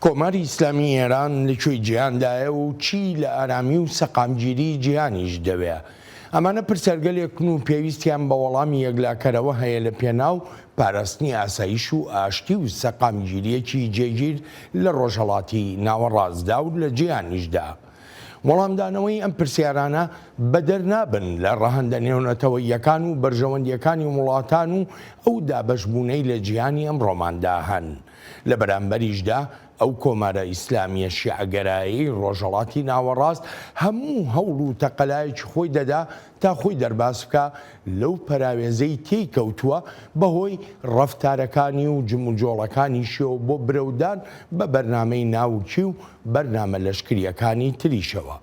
کۆماری ئیسلامی ئێران لەکوێی جیهاندایە و چی لە ئارامی و سەقامگیری جیهانیش دەوێ. ئەمانە پرسەرگەلێکن و پێویستیان بە وەڵامی یەکلاکەرەوە هەیە لە پێناو پاراستنی ئاسایش و ئاشتی و سەقامگیریەکی جێگیر لە ڕۆژهەڵاتی ناوەڕاستدا و لە جیهانیشدا. وەڵامدانەوەی ئەم پرسیارانە بەدەرنابن لە ڕەهەندە نێونەتەوەییەکان و بەرژەوەندیەکانی وڵاتان و ئەو دابەشبوونەی لە جیهانی ئەمڕۆماندا هەن. لە بەرامبەریشدا ئەو کۆمارە ئیسلامیە شیعەگەرایی ڕۆژهەڵاتی ناوەڕاست هەموو هەوڵ و تەقەلایەکی خۆی دەدا تا خۆی دەرباس بکە لەو پەراوێزەی تێی کەوتووە بەهۆی ڕەفتارەکانی و جموجۆڵەکانی شێوە بۆ برەودان بە بەرنامەی ناوچی و بەرنامە لەشکریەکانی تریشەوە.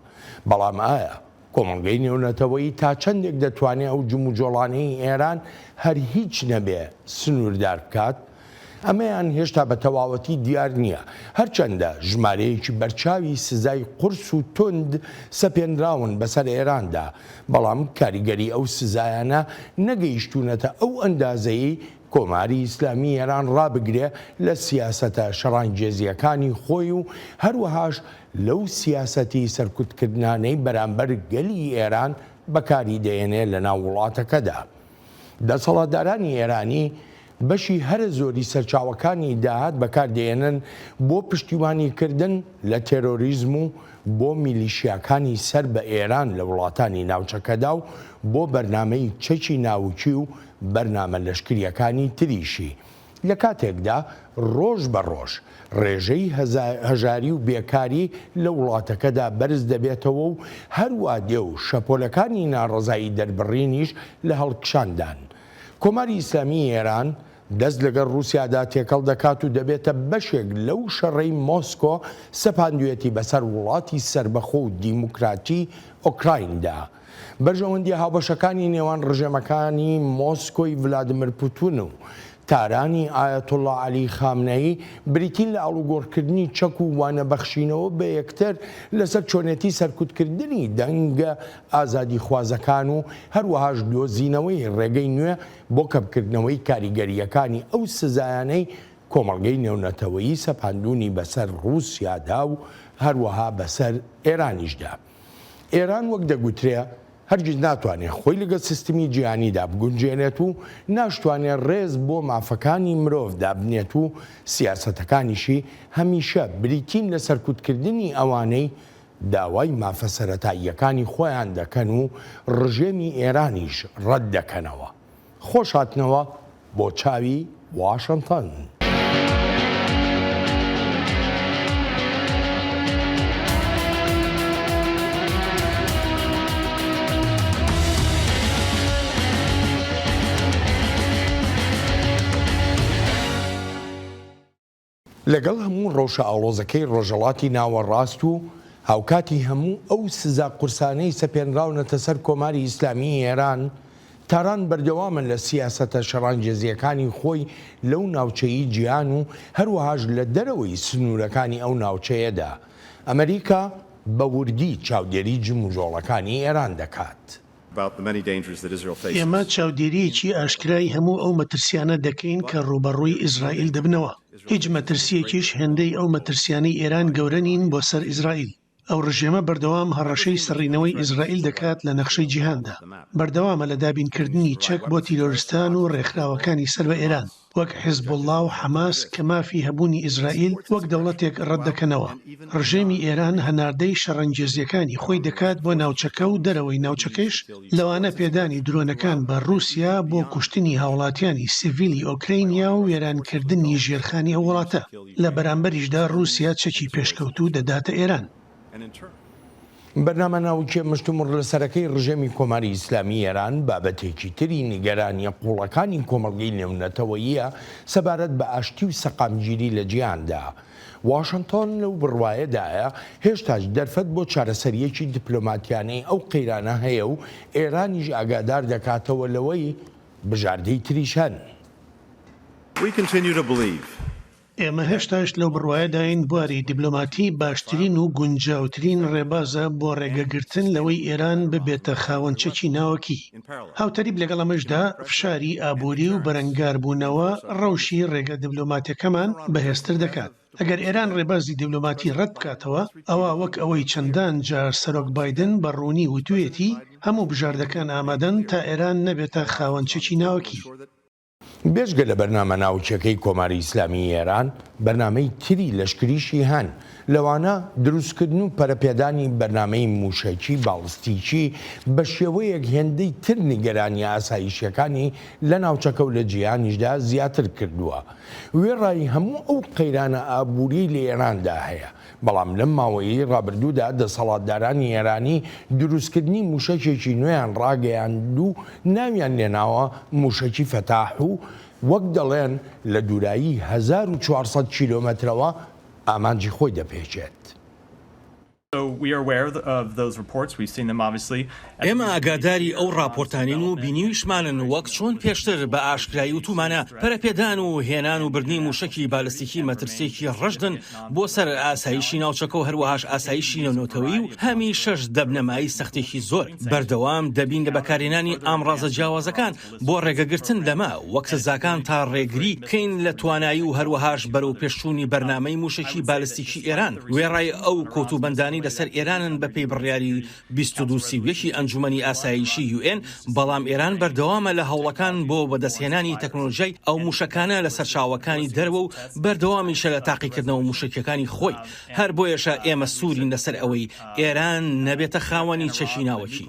بەڵام ئایا کۆمەڵگەی نێونەتەوەیی تا چەندێک دەتوانێت ئەو جموجۆڵانەی ئێران هەر هیچ نەبێ سنووردار بکات؟ ئەمەیان هێشتا بە تەواوەتی دیار نییە، هەرچەندە ژمارەیەکی بەرچاوی سزای قورس و تند سەپێنراون بەسەر ئێراندا، بەڵام کاریگەری ئەو سزایانە نەگەیشتوونەتە ئەو ئەندازەیەی کۆماری ئیسلامی ئێران ڕابگرێ لە سیاسەتە شەڕانگێزیەکانی خۆی و هەروەهاش لەو سیاسەتی سەرکوتکردنانەی بەرامبەر گەلی ئێران بەکاری دەێنێ لە ناو وڵاتەکەدا. دەسەڵاتدارانی ئێرانی بەشی هەرە زۆری سەرچاوەکانی داهات بەکاردێنن بۆ پشتیوانیکردن لە تێرۆریزم و بۆ میلیشیاکانی سەر بە ئێران لە وڵاتانی ناوچەکەدا و بۆ بەرنامەی چەکی ناوچی و بەرنامە لەشکریەکانی تریشی. لە کاتێکدا ڕۆژ بە ڕۆژ ڕێژەی هەژاری و بێکاری لە وڵاتەکەدا بەرز دەبێتەوە و هەروە دێ و شەپۆلەکانی ناڕەزایی دەربڕینیش لە هەڵکشاندان. کۆماری ئیسلامی ئێران دەست لەگەڵ رووسیادا تێکەڵ دەکات و دەبێتە بەشێک لەو شەڕەی مۆسکۆ سەپاندوێتی بەسەر وڵاتی سربەخۆ و دیموکراتی ئۆکرایندا. بەرژەوەندی هاوبەشەکانی نێوان ڕژێمەکانی مۆسکۆی ڤلادیمیر پوتین و تارانی ئایەتوڵڵا عەلی خامنەیی بریتین لە ئاڵوگۆڕکردنی چەک و وانەبەخشینەوە بە یەکتر لەسەر چۆنێتی سەرکوتکردنی دەنگە ئازادی خوازەکان و هەروەهاش دۆزینەوەی ڕێگەی نوێ بۆ کەمکردنەوەی کاریگەریەکانی ئەو سزایانەی کۆمەڵگەی نێونەتەوەیی سەپاندوونی بەسەر رووسیادا و هەروەها بەسەر ئێرانیشدا. ئێران وەک دەگوترێ هەرگیز ناتوانێت خۆی لەگەڵ سیستمی جیهانیدا بگونجێنێت و ناشتوانێت ڕێز بۆ مافەکانی مرۆڤدا بنێت و سیاسەتەکانیشی هەمیشە بریتین لە سەرکوتکردنی ئەوانەی داوای مافە سەرەتاییەکانی خۆیان دەکەن و ڕژێمی ئێرانیش ڕەت دەکەنەوە. خۆش هاتنەوە بۆ چاوی واشنتن. لەگەڵ هەموو ڕەوشە ئاڵۆزەکەی ڕۆژهەڵاتی ناوەڕاست و هاوکاتی هەموو ئەو سزا قورسانەی سەپێنراونەتە سەر کۆماری ئیسلامی ئێران، تاران بەردەوامن لە سیاسەتە شەڕانگێزیەکانی خۆی لەو ناوچەیی جیهان و هەروەهاش لە دەرەوەی سنوورەکانی ئەو ناوچەیەدا. ئەمریکا بە وردی چاودێری جموجۆڵەکانی ئێران دەکات. ئێمە چاودێریەکی ئاشکرای هەموو ئەو مەترسیانە دەکەین کە ڕوبەڕووی ئیزرائیل دەبنەوە. هیچ مەترسیەکیش هێندەی ئەو مەترسیانەی ئێران گەورە نین بۆ سەر ئیزرائیل. ئەو ڕژێمە بەردەوام هەڕەشەی سەڕینەوەی ئیزرائیل دەکات لە نەخشەی جیهاندا. بەردەوامە لە دابینکردنی چەک بۆ تیرۆریستان و ڕێکخراوەکانی سەر بە ئێران وەک حیزبوڵڵا و حەماس کە مافی هەبوونی ئیزرائیل وەک دەوڵەتێک ڕەت دەکەنەوە. ڕژێمی ئێران هەناردەی شەڕەنگێزیەکانی خۆی دەکات بۆ ناوچەکە و دەرەوەی ناوچەکەش لەوانە پێدانی درۆنەکان بە رووسیا بۆ کوشتنی هاوڵاتیانی سیڤیلی ئۆکراینیا و وێرانکردنی ژێرخانی ئەو وڵاتە. لە بەرامبەریشدا رووسیا چەکی پێشکەوتوو دەداتە ئێران. بەرنامە ناوچێ مشتومڕ لەسەرەکەی ڕژێمی کۆماری ئیسلامی ئێران بابەتێکی تری نیگەرانیە قوڵەکانی کۆمەڵگەی نێونەتەوەییە سەبارەت بە ئاشتی و سەقامگیری لە جیهاندا. واشنتن لەو بڕوایەدایە هێشتاش دەرفەت بۆ چارەسەریەکی دیپلۆماتیانەی ئەو قەیرانە هەیە و ئێرانیش ئاگادار دەکاتەوە لەوەی بژاردەی تریش هەن. ئێمە هێشتاش لەو بڕوایەداین بواری دیبلۆماتی باشترین و گونجاوترین ڕێبازە بۆ ڕێگەگرتن لەوەی ئێران ببێتە خاوەنچەکی ناوەکی. هاوتەریب لەگەڵ ئەمەشدا فشاری ئابووری و بەرەنگاربوونەوە ڕەوشی ڕێگە دیبلۆماتیەکەمان بەهێزتر دەکات. ئەگەر ئێران ڕێبازی دیبلۆماتی ڕەت بکاتەوە ئەوە وەک ئەوەی چەندان جار سەرۆک بایدن بە ڕوونی وتوێتی هەموو بژاردەکان ئامادەن تا ئێران نەبێتە خاوەنچەکی ناوەکی. بێژگە لە بەرنامە ناوچەکەی کۆماری ئیسلامی ئێران بەرنامەی تری لەشکریشی هەن لەوانە دروستکردن و پەرەپێدانی بەرنامەی موشەکی باڵستیکی بە شێوەیەک هێندەی تر نیگەرانی ئاسایشیەکانی لە ناوچەکە و لە جیهانیشدا زیاتر کردووە. وێڕای هەموو ئەو قەیرانە ئابووری لە ئێراندا هەیە، بەڵام لەم ماوەیەی ڕابردوودا دەسەڵاتدارانی ئێرانی دروستکردنی موشەکێکی نوێیان ڕاگەیاند و ناویان لێناوە موشەکی فەتاح و وەک دەڵێن لە دوورایی 1400 کیلۆمەترەوە ئامانجی خۆی دەپێچێت. ئێمە ئاگاداری ئەو راپۆرتانین و بینیویشمانن وەک چۆن پێشتر بە ئاشکرایی وتومانە پەرەپێدان و هێنان و بردنی موشەکی بالستیکی مەترسێکی ڕەشدن بۆ سەر ئاسایشی ناوچەکە و هەروەهاش ئاسایشی نەونەتەوەی و هەمی شەش دەبنەمایی سەختێکی زۆر بەردەوام دەبین لە بەکارهێنانی ئامڕازە جیاوازەکان بۆ ڕێگەگرتن لەمە وەک سزاکان تا ڕێگری بکەین لە توانایی و هەروەهاش بەرەو پێشچوونی بەرنامەی موشەکی بالستیکی ئێران. وێڕای ئەو کۆتوبەندانی لەسەر ئێرانن بەپێی بڕیاری 22 ئەنجومەنی ئاسایشی UN، بەڵام ئێران بەردەوامە لە هەوڵەکان بۆ بەدەستهێنانی تەکنۆلۆژیای ئەو موشەکانە لەسەر چاوەکانی دەرەوە و بەردەوامیشە لە تاقیکردنەوە موشکەکانی خۆی. هەر بۆیەشە ئێمە سوورین لەسەر ئەوەی ئێران نەبێتە خاوەنی چەکی ناوەکی.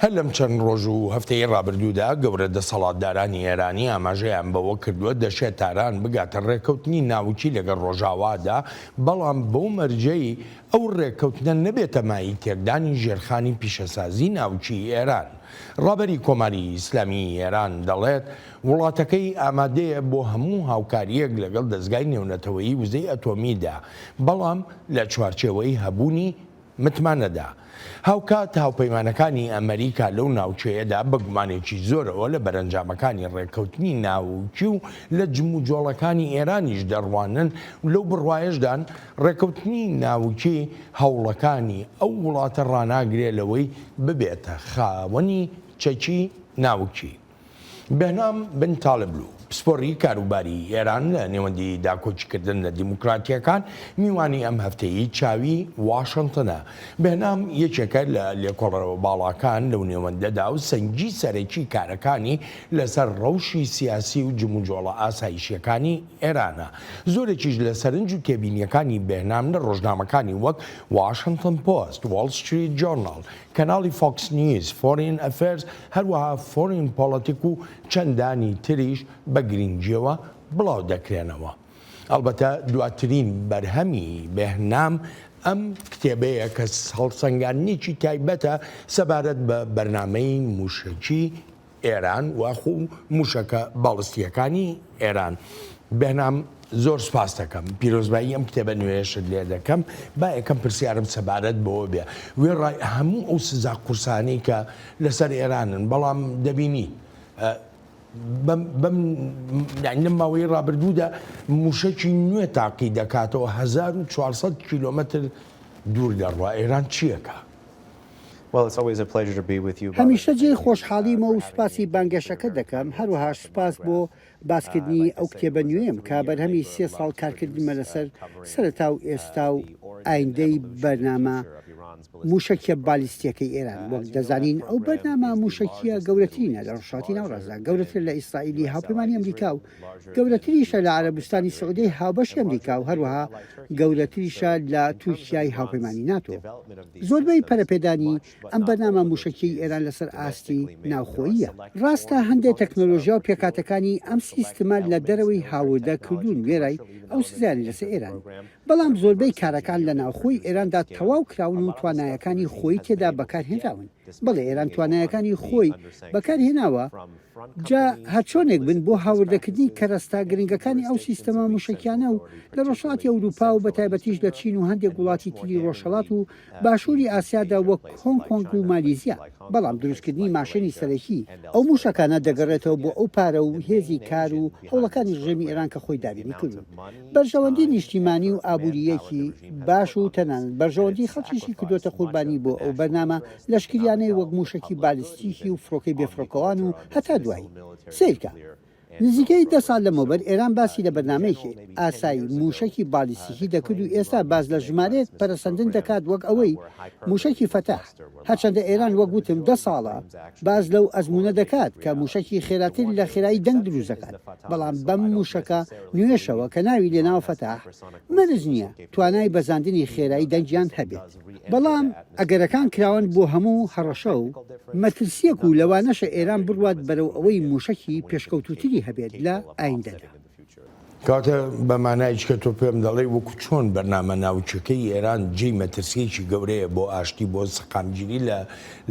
هەر لەم چەند ڕۆژ و هەفتەی ڕابردوودا گەورە دەسەڵاتدارانی ئێرانی ئاماژەیان بەوە کردووە دەشێت تاران بگاتە ڕێکەوتنی ناوچی لەگەڵ ڕۆژاوادا، بەڵام بەو مەرجەی ئەو ڕێکەوتنە نەبێتە مای تێکدانی ژێرخانی پیشەسازی ناوچی ئێران. ڕابەری کۆماری ئیسلامی ئێران دەڵێت وڵاتەکەی ئامادەیە بۆ هەموو هاوکاریەک لەگەڵ دەستگای نێونەتەوەیی وزەی ئەتۆمیدا، بەڵام لە چوارچێوەی هەبوونی متمانەدا. هاوکات هاوپەیمانەکانی ئەمریکا لەو ناوچەیەدا بە گومانێکی زۆرەوە لە بەرەنجامەکانی ڕێکەوتنی ناوچی و لە جموجۆڵەکانی ئێرانیش دەڕوانن و لەو بڕوایشدان ڕێکەوتنی ناوچی هەوڵەکانی ئەو وڵاتە ڕناگرێ لەوەی ببێتە خاوەنی چەکی ناوچی. بەهنام بن تاالبلو پسپۆڕی کاروباری ئێران لە نێوەندی داکۆچیکردن لە دیموکراتیەکان میوانی ئەم هەفتەیە چاوی واشنگتنە. بەهنام یەکێکە لە لێکۆڵەرەوە باڵاکان لەو نێوەندەدا و سەنگی سەرەکی کارەکانی لەسەر ڕەوشی سیاسی و جموجۆڵە ئاسایشیەکانی ئێرانە. زۆرێکیش لە سەرنج و کێبینیەکانی بەهنام لە ڕۆژنامەکانی وەک واشنگتن پۆست، وۆڵ ستریت جۆرناڵ، کەناڵی فۆکس نیوز، فۆرین ئەفێرز، هەروەها فۆرین پۆڵەتیک و چەندانی تریش بە گرنگیەوە بڵاو دەکرێنەوە. ئەلبەتە دواترین بەرهەمی بەهنام ئەم کتێبەیە کە هەڵسەنگاندنێکی تایبەتە سەبارەت بە بەرنامەی موشەکی ئێران واخو موشەکە باڵستیەکانی ئێران. بەهنام زۆر سپاس دەکەم، پیرۆزبایی ئەم کتێبە نوێشت لێ دەکەم. با یەکەم پرسیارم سەبارەت بەوە بێ وێڕای هەموو ئەو سزا قورسانەی کە لەسەر ئێرانن، بەڵام دەبینی لەم ماوەی ڕابردوودا موشەکی نوێ تاقی دەکاتەوە 1400 کیلۆمەتر دوور دەڕوا. ئێران چیەکە؟ هەمیشە جێ خۆشحاڵیمە و سوپاسی بانگەشەکە دەکەم، هەروەها سوپاس بۆ باسکردنی ئەو کتێبە نوێم کە بەرهەمی 3 ساڵ کارکردمە لەسەر سەرەتا و ئێستا و ئایندەی بەرنامە موشەکیە بالیستیەکەی ئێران. وەک دەزانین ئەو بەرنامە موشەکیە گەورەترینە لە ڕۆژهاتی ناوڕازدا، گەورەتر لە ئیسرائیلی هاوپەیمانی ئەمریکا و گەورەتریشە لە عەرەبستانی سعودی هاوبەشی ئەمریکا و هەروەها گەورەتریشە لە تورکیای هاوپەیمانی ناتۆ. زۆربەی پەرەپێدانی ئەم بەرنامە موشەکیی ئێران لەسەر ئاستی ناوخۆییە. ڕاستە هەندێک تەکنۆلۆژیا و پێکاتەکانی ئەم سیستمە لە دەرەوەی هاوردە کردوون وێرای ئەو سزایانی لەسەر ئێران، بەڵام زۆربەی کارەکان لە ناوخۆی ئێراندا تەواو کراون و توانایەکانی خۆی تێدا بەکارهێنراون. بەڵێ ئێران توانایەکانی خۆی بەکارهێناوە جا هەچۆنێک بن بۆ هاوردەکردنی کەرەستا گرنگەکانی ئەو سیستەمە موشکیانە و لە ڕۆژهڵاتی ئەوروپا و بەتایبەتیش لە چین و هەندێک وڵاتی تری ڕۆژهەڵات و باشووری ئاسیادا وەک هۆنگ کۆنگ و مالیزیا. بەڵام دروستکردنی ماشێنی سەرەکی ئەو موشکانە دەگەڕێتەوە بۆ ئەو پارە و هێزی کار و هەوڵەکانی ڕژێمی ئێران کە خۆی دابینی کردو. بەرژەوەندی نیشتیمانی و ئابوووریەکی باش و تەنانەت بەرژەوەندی خەڵکیشی کردوتە قوربانی بۆ ئەو بەرنامە لەشکریانەی وەک موشکی بالیستیکی و فڕۆکەی بێفڕۆکەوان و هەتا دوایی سیرکە. نزیکەی 10 سال لەمەوبەر ئێران باسی لە بەرنمەیەکی ئاسایی موشکی بالیستیکی دەکرد و ئێستا باز لە ژمارێت پەرسەندن دەکات وەک ئەوەی موشکی فەتاح. هەرچەندە ئێران وەک گوتم 10 ساڵە باز لەو ئەزمونە دەکات کە موشکی خێراتر لە خێرایی دەنگ دروست دەکات. بەڵام بەم موشکە نوێشەوە کە ناوی لێناوە فەتاح مەرج نییە توانای بەزاندنی خێرایی دەنگیان هەبێت. بەڵام ئەگەرەکان کراون بۆ هەموو هەڕەشە و مەترسیەک و لەوانەشە ئێران بڕوات بەرەو ئەوەی موشکی پێشکەوتوتری هەبێت لە ئایندەدا. کاتە بەمانایش کە تۆ پێم دەڵێ وەکو چۆن بەرنامە ناوچەکەی ئێران جێی مەترسیەکی گەورەیە بۆ ئاشتی بۆ سەقامگیری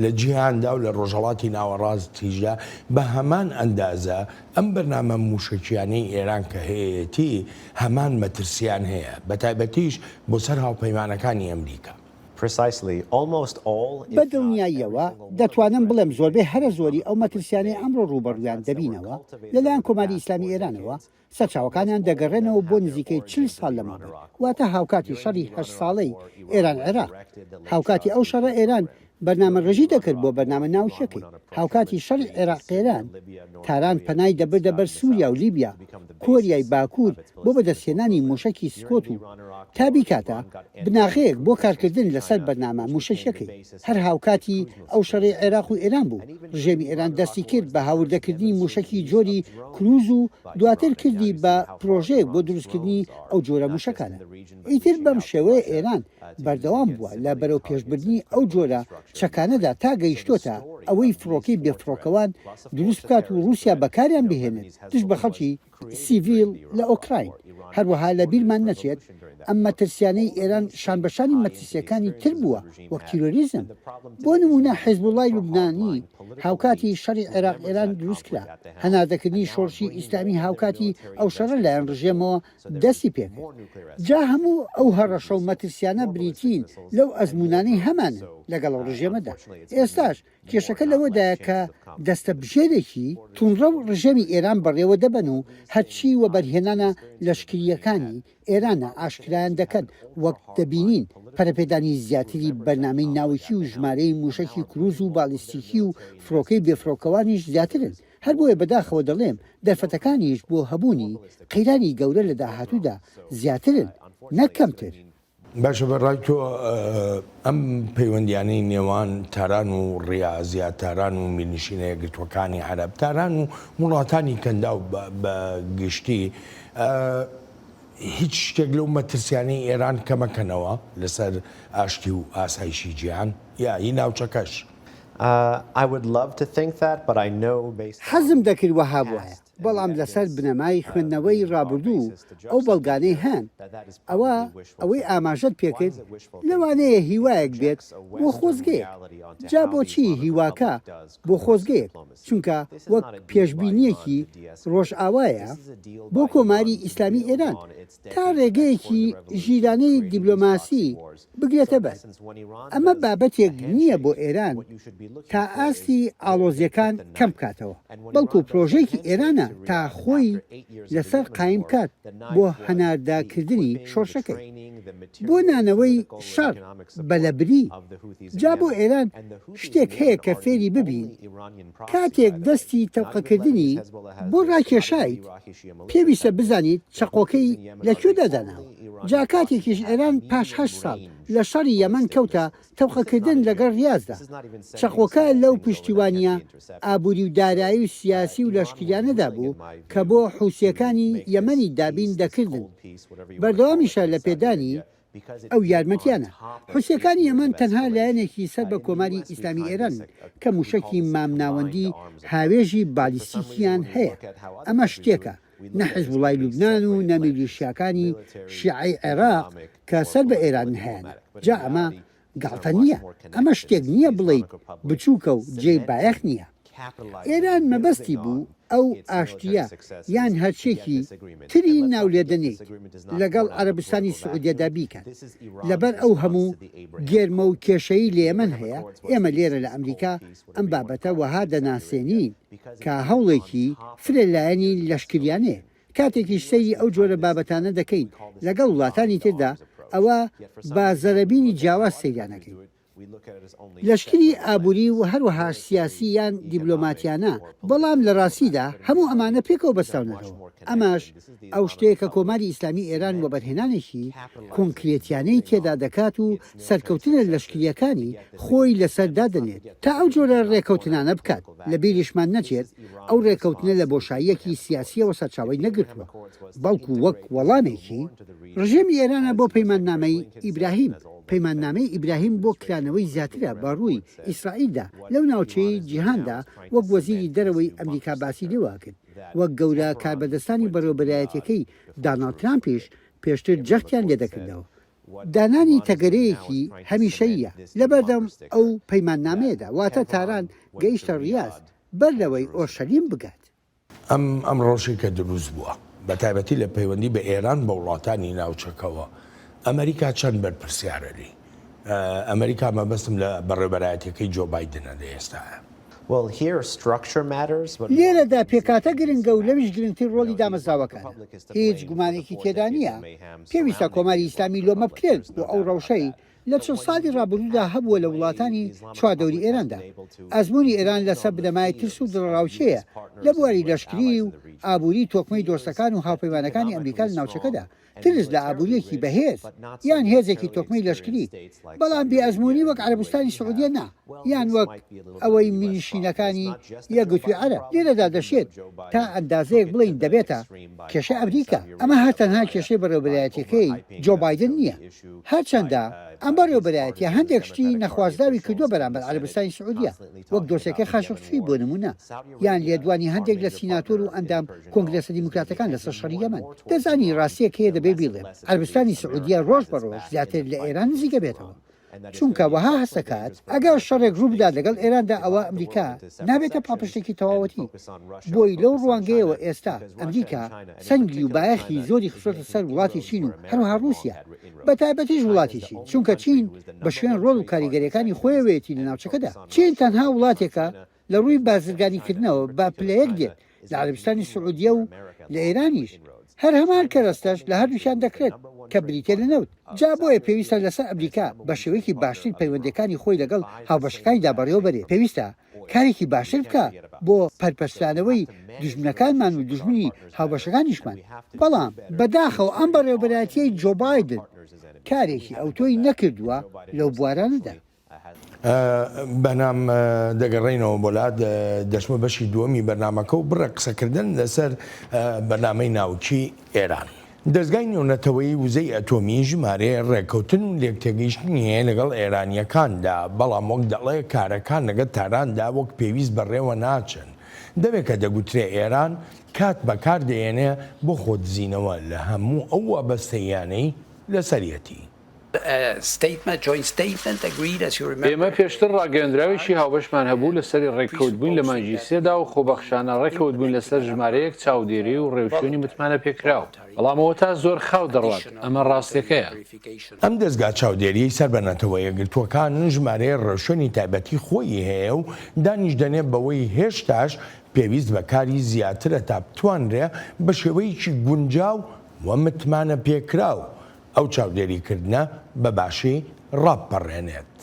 لە جیهاندا و لە ڕۆژهڵاتی ناوەڕاستیژدا بە هەمان ئەندازە ئەم بەرنامە موشکیانەی ئێران کە هەیەتی هەمان مەترسیان هەیە بەتایبەتیش بۆ سەر هاوپەیمانەکانی ئەمریکا. بە دڵنیاییەوە دەتوانم بڵێم زۆربەی هەرە زۆری ئەو مەترسیانەی ئەمڕۆ ڕوبەڕویان دەبینەوە لەلایەن کۆماری ئیسلامی ئێرانەوە سەرچاوەکانیان دەگەڕێنەوە بۆ نزیکەی 40 ساڵ لەمەوبەر. واتە هاوکاتی شەڕی 8 ساڵەی ئێران عێراق. هاوکاتی ئەو شەڕە ئێران بەرنامە ڕژی دەکرد بۆ بەرنامە ناوچەکەی. هاوکاتی شەڕی عێراق-ئێران تاران پەنای دەبەر سووریا و لیبیا کۆریای باکوور بۆ بەدەستهێنانی موشکی سکۆت و تا بیکاتە بناغەیەک بۆ کارکردن لەسەر بەرنامە موشەکەی. هەر هاوکاتی ئەو شەڕی عێراق و ئێران بوو. ڕژێمی ئێران دەستی کرد بە هاوردەکردنی موشکی جۆری کروز و دواتر کردی بە پرۆژەیەک بۆ دروستکردنی ئەو جۆرە موشکانە. ئیتر بەم شێوەیە ئێران بەردەوام بووە لە بەرەو پێشبردننی ئەو جۆرە چەکانەدا تا گەیشتۆتە ئەوەی فڕۆکەی بێفڕۆکەوان دروست بکات و رووسیا بەکاریان بهێنێت دش بە خەڵکی سیڤیل لە ئۆکراین. هەروەها لە بیرمان نەچێت ئەم مەترسیانەی ئێران شانبەشانی مەترسیەکانی تر بووە وەک تیرۆریزم. بۆ نمونە حیزبوڵای لوبنانی هاوکاتی شەڕی عێراق ئێران دروستکرا. هەناردەکردنی شۆڕشی ئیسلامی هاوکاتی ئەو شەڕە لایەن ڕژێمەوە دەستی پێکرد. جا هەموو ئەو هەڕەشە و مەترسیانە بریتین لەو ئەزمونانەی هەمان لەگەڵ ڕژێمەدا. ئێستاش کێشەکە لەوەدایە کە دەستە بژێرێکی تونڕە و ڕژێمی ئێران بەڕێوە دەبن و هەرچی وە بەرهێنانە لەشکریەکانی ئێرانە ئاشکرایان دەکەن وەک دەبینین پەرەپێدانی زیاتری بەرنامەی ناوکی و ژمارەی موشکی کروز و بالیستیکی و فڕۆکەی بێفڕۆکەوانیش زیاترن. هەر بۆیە بەداخەوە دەڵێم دەرفەتەکانیش بۆ هەبوونی قەیرانی گەورە لە داهاتوودا زیاترن نەکەمتر. باشە بەڕای تۆ ئەم پەیوەندیانەی نێوان تاران و ڕاضیات تاران و میرنشینە یەکگرتوەکانی عەرەب تاران و وڵاتانی کەندا و بە گشتی هیچ شتێک لەو مەترسیانەی ئێران کەمەکەنەوە لەسەر ئاشتی و ئاسایشی جیهان یا هی ناوچەکەش. حەزم دەکرد وەها بووایە بەڵام لەسەر بنەمای خوێندنەوەی ڕابردوو ئەو بەڵگانەی هەن ئەوەی ئاماژەت پێکرد لەوانەیە هیوایەک بێت بۆ خۆزگەیە. جا بۆچی هیواکە بۆ خۆزگەیەک؟ چونکە وەک پێشبینیەکی ڕۆژئاوایە بۆ کۆماری ئیسلامی ئێران تا ڕێگەیەکی ژیرانەی دیبلۆماسی بگرێتە بەر. ئەمە بابەتێک نییە بۆ ئێران تا ئاستی ئاڵۆزیەکان کەم بکاتەوە، بەڵکو پرۆژێکی ئێرانە تا خۆی لەسەر قایم کات بۆ هەنارداکردنی شۆڕشەکەی بۆ نانەوەی شەڕ بەلەبری. جا بۆ ئێران شتێک هەیە کە فێری ببین کاتێک دەستی تەوقەکردنی بۆ ڕاکێشایت پێویستە بزانیت چەقۆکەی لەکوێ دەداناوە. جا کاتێکیش ئێران پاش 8 ساڵ لە شەڕی یەمەن کەوتە تەوقەکردن لەگەڵ ریاضدا. چەقۆکە لەو پشتیوانیە ئابووری و دارایی و سیاسی و لەشکریانەدا بوو کە بۆ حوسیەکانی یەمەنی دابین دەکردن. بەردەوامیشە لە پێدانی ئەو یارمەتیانە. حوسیەکانی یەمەن تەنها لایەنێکی سەر بە کۆماری ئیسلامی ئێران کە موشکی مامناوەندی هاوێژی بالیستیکیان هەیە. ئەمە شتێکە نە حیزبوڵای لوبنان و نە میلیشیاکانی شیعەی عێراق کە سەر بە ئێران هەیەن. جا ئەمە گاڵتە نییە. ئەمە شتێک نییە بڵێیت بچووکە و جێی بایەخ نییە. ئێران مەبەستی بوو ئەو ئاشتیە یان هەرچێکی تری ناولێدنێک لەگەڵ عەرەبستانی سعودیەدا بیکات لەبەر ئەو هەموو گێرمە و کێشەی لە ئێمن هەیە ئێمە لێرە لە ئەمریکا ئەم بابەتە وەها دەناسێنین کە هەوڵێکی فرێلایەنی لەشکریانەیە کاتێکی سەیری ئەو جۆرە بابەتانە دەکەین لەگەڵ وڵاتانی تردا ئەوە با زەرەبینی جیاواز سەیرانەکەین. لەشکری ئابووری و هەروەها سیاسی یان دیبلۆماتیانە بەڵام لە ڕاستیدا هەموو ئەمانە پێکەوە بەستاونەتەوە ئەماش ئەو شتەیە کە کۆماری ئیسلامی ئێران وە بەرهێنانێکی کۆنکرێتیانەی تێدا دەکات و سەرکەوتنە لەشکریەکانی خۆی لەسەردا دەنێت تا ئەو جۆرە ڕێکەوتنانە بکات لە بیریشمان نەچێت ئەو ڕێکەوتنە لە بۆشاییەکی سیاسیەوە سەرچاوی نەگرتووە بەڵکو وەک وەڵامێکی ڕژێمی ئێرانە بۆ پەیماننامەی ئیبراهیم پەیماننامەی ئیبراهیم بۆ کرانەوەی زیاترە بە ڕووی ئیسرائیلدا لەو ناوچەی جیهاندا وەک وەزیری دەرەوەی ئەمریکا باسی لێوا کرد وەک گەورە کاربەدەستانی بەڕێوەبەرایەتەکەی داناڵد ترامپیش پێشتر جەختیان لێ دەکردەوە. دانانی تەگەرەیەکی هەمیشەیە لەبەردەم ئەو پەیماننامەیەدا واتە تاران گەیشتە ڕیاض بەر لەوەی ئۆرشەلیم بگات. ئەم ڕۆژێک کە دروست بووە بە تایبەتی لە پەیوەندی بە ئێران بە وڵاتانی ناوچەکەوە ئەمریکا چەند بەرپرسیارەری ئەمریکا مەبەستم لە بەڕێوەبەرایەتەکەی جۆ بایدنە لە ئێستاە. لێرەدا پێکاتە گرنگە و لەویش گرنگتر ڕۆلی دامەزراوەکان هیچ گومانێکی تێدا نییە پێویستە کۆماری ئیسلامی لۆمە بکرێت و ئەو ڕەوشەی لە 40 ساڵی ڕابردوودا هەبووە لە وڵاتانی چواردەوری ئێراندا ئەزمموی ئێران لەسەر بنەمای ترس و دڕاوچەیە لە بواری لەشکری و ئابووری تۆکمەی دۆستەکان و هاوپەیمانەکانی ئەمریکا لە ناوچەکەدا ترس لە ئابوووریەکی بەهێز یان هێزێکی تۆکمەی لەشکری بەڵام بێ ئەزمموی وەک عەرەبستانی سعودیە نا یان وەک ئەوەی میلیشینەکانی یەکگرتووی عەرەب لێرەدا دەشێت تا ئەندازەیەک بڵین دەبێتە کێشە ئەمریکا ئەمە هەرتەنها کێشەی بەڕێوەبەرایەتیەکەی جۆ بایدن نییە هەرچەندە ئەم بەڕێوەبەرایەتیە هەندێک شتی نەخوازراوی کردووە بەرامبەر عەرەبستانی سعودیە وەک دۆسیەکەی خاشقچی بۆ نمونە یان لێدوانی هەندێک لە سیناتۆر و ئەندام کۆنگرێسە دیموکراتەکان لەسەر شەڕی یەمەن دەزانی ڕاستیەک هەیە دەبێ بیڵێم عەرەبستانی سعودیە ڕۆژ بە ڕۆژ زیاتر لە ئێران نزیکە بێتەوە چونکە وەها هەستەکات ئەگەر شەڕێک ڕوو بدات لەگەڵ ئێراندا ئەوە ئەمریکا نابێتە پاپشتێکی تەواوەتی بۆی لەو ڕوانگەیەوە ئێستا ئەمریکا سەنگی و بایەخی زۆری خسۆتە سەر وڵاتی چین و هەروها رووسیا بە تایبەتیش وڵاتی چین چونکە چین بە شوێن ڕۆڵ و کاریگەریەکانی خۆیەوێتی لە ناوچەکەدا چین تەنها وڵاتێکە لە ڕووی بازرگانیکردنەوە بە پلەیەک دێت لە عەرەبستانی سعودیە و لە ئێرانیش هەر هەمان کەرەستەش لە هەردووشیان دەکرێت کە بریتێ لە نەوت جا بۆیە پێویستە لەسەر ئەمریکا بە شێوەیەکی باشتر پەیوەندەکانی خۆی لەگەڵ هاوبەشەکانیدا بەڕێوەبەرێ پێویستە کارێکی باشتر بکە بۆ پەرپەرستانەوەی دوژمنەکانمان و دوژمنی هاوبەشەکانیشمان بەڵام بەداخەوە ئەم بەڕێوەبەرایەتیەی جۆ بایدن کارێکی ئەوتۆی نەکردووە لەو بوارانەدا. بەنام دەگەڕێینەوە بۆلات دەچمە بەشی دووەمی بەرنامەکە و بڕە قسەکردن لەسەر بەرنامەی ناوچی ئێران. دەستگای نێونەتەوەی وزەی ئەتۆمی ژمارەیە ڕێککەوتن و لێکتێگەیشتنیە لەگەڵ ئێرانیەکاندا بەڵام وەک دەڵێ کارەکان لەگەڵ تاراندا وەک پێویست بەڕێوە ناچن دەبێت کە دەگوترێ ئێران کات بەکار دێنێ بۆ خۆدزیینەوە لە هەموو ئەو وابەستەیانەی لەسەرەتی. ئێمە پێشتر ڕاگەیەندراوێکی هاوبەشمان هەبوو لەسەری ڕێککەوتبوون لە مانجی سێدا و خۆبەخشانە ڕێککەوتبوون لەسەر ژمارەیەک چاودێری و ڕێوشێنی متمانە پێکراوە بەڵامەوە تا زۆر خاو دەڕوات ئەمە ڕاستەکەیە. ئەم دەستگا چاودێری سەربەنەتەوە یەکگرتووەکان ژمارەیە ڕێوشێنی تایبەتی خۆی هەیە و دانیش دەنێ بەوەی هێشتاش پێویست بەکاری زیاترە تا بتوانرێ بە شێوەیەکی گونجاو و متمانە پێکراو ئەو چاودێریکردنە بە باشی ڕاپەڕێنێت.